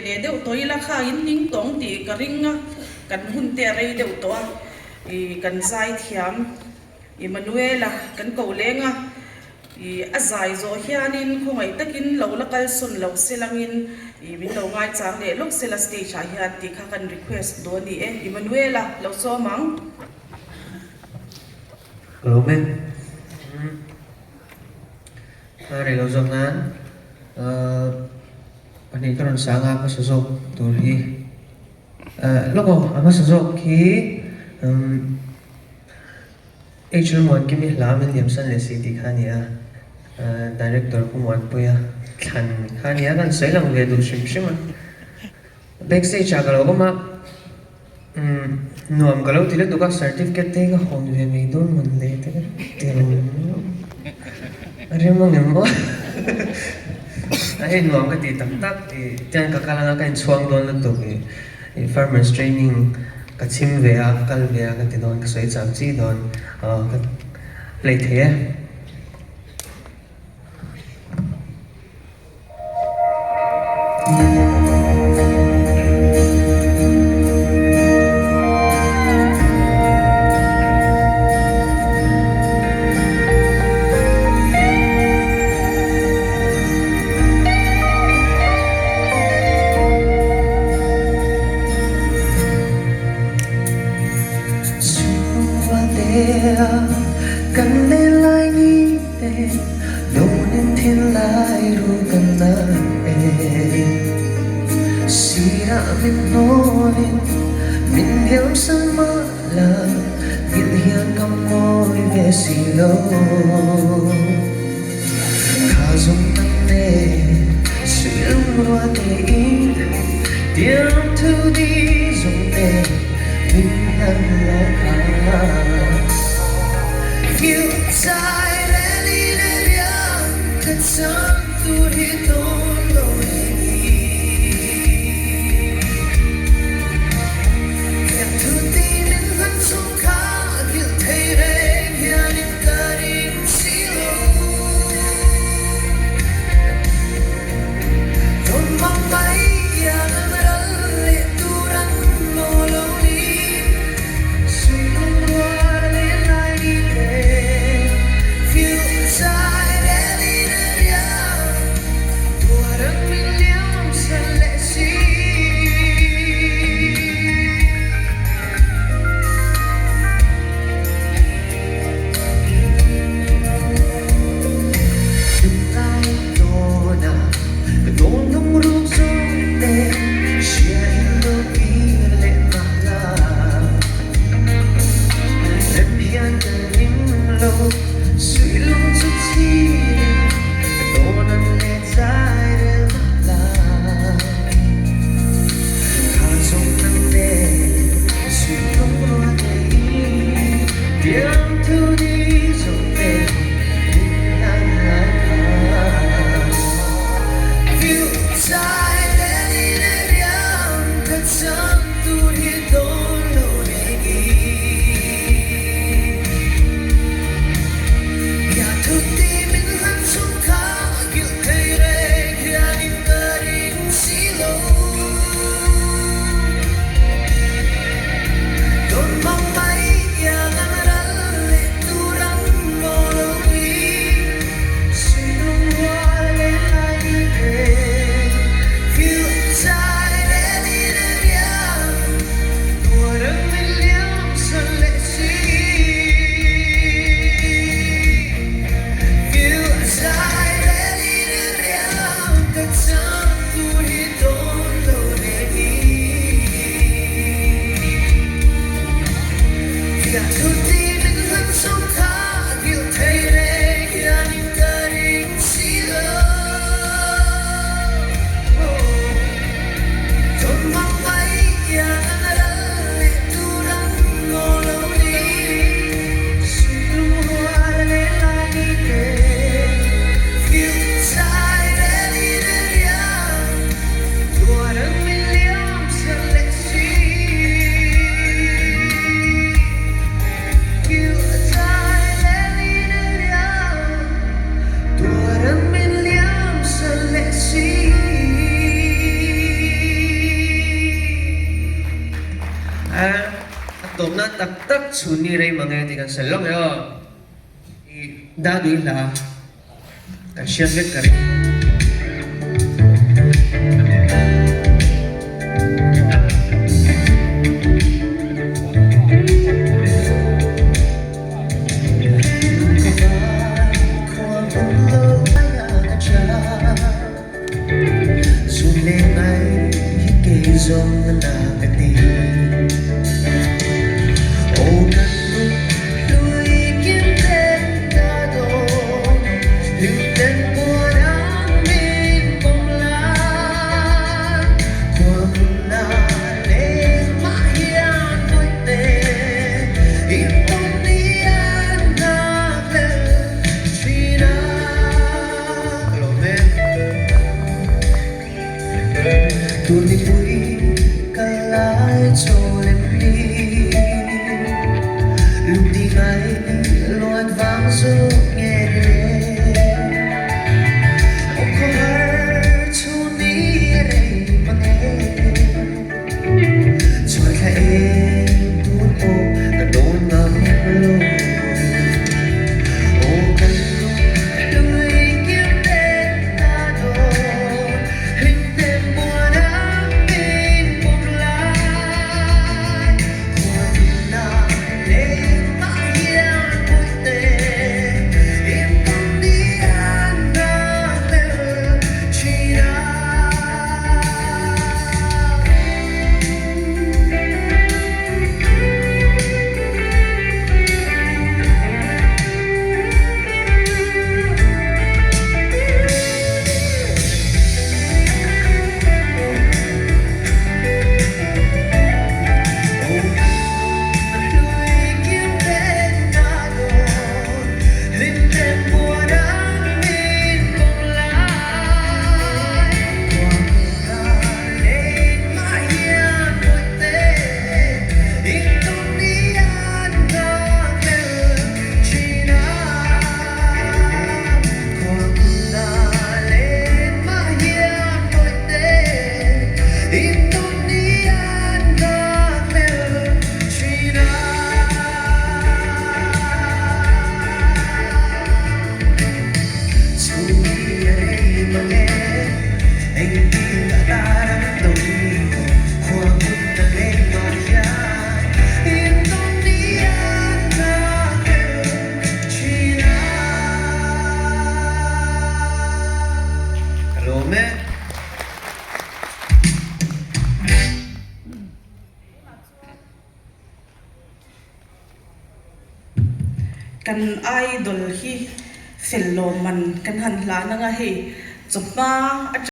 le deuh toi la kha in ning tong ti ka ringa kan hun te rei deuh to I kan zai thiam Emmanuela kan ko lenga I azai zo hianin khongai takin lo la kal sun lo selangin I min lo ngai chang le lok sela stage a hian ti kha kan request do ni Emmanuela lo so mang Hello men. Hari lo zongan. Ani karon sanga ka susok turi. Loko ama susok ki H1 kimi lamen yamsan le city khania. Director kumwan puya khan khania kan sailang le du shim shima. Backstage agalo ma nuam kalau tidak tukar certificate tega hon we me don mon le tega tero are mo ngem mo ai nuam ka ti tak tak ti tian ka kala nga kain chuang don la to ke farmers training ka chim ve a kal ve a ka ti don ka soi chang chi don ka play the kan le lai ni te lo nen thiên lai ru kan na e sira min no len min yam san ma la gil hian kam moi ve si lo kha zum nam ne sim ro te in diam tu di zum ne min nan la ka you tired and in young could some to hit on the get to deep in the so car you take it here in the silo don't mamma ya namrale duran no lo ni na tak tak suni ray mga ti kan salong yo I dadu la kan siya vet kare Zong na nakati O ganun lu'y kintentado Limten mo namin pumlan Kung naling mahiyan mo'y te Impunian namin Pinaglobe Tuli po'y kalay solemnly Lúc đi ngay loạt vang rung nghe đêm Ông có hát chú ní đây mà nghe Rồi khai em tuôn cô cả đôn ngắm lô Ô cần lúc lùi kiếm đến ta đồn Hình thêm mùa nắng bên bông lai Quần nàng lên mãi hiên vui tê Em không đi ăn nàng lên chỉ đang kan idol hi fellow man kan han la na nga he chupma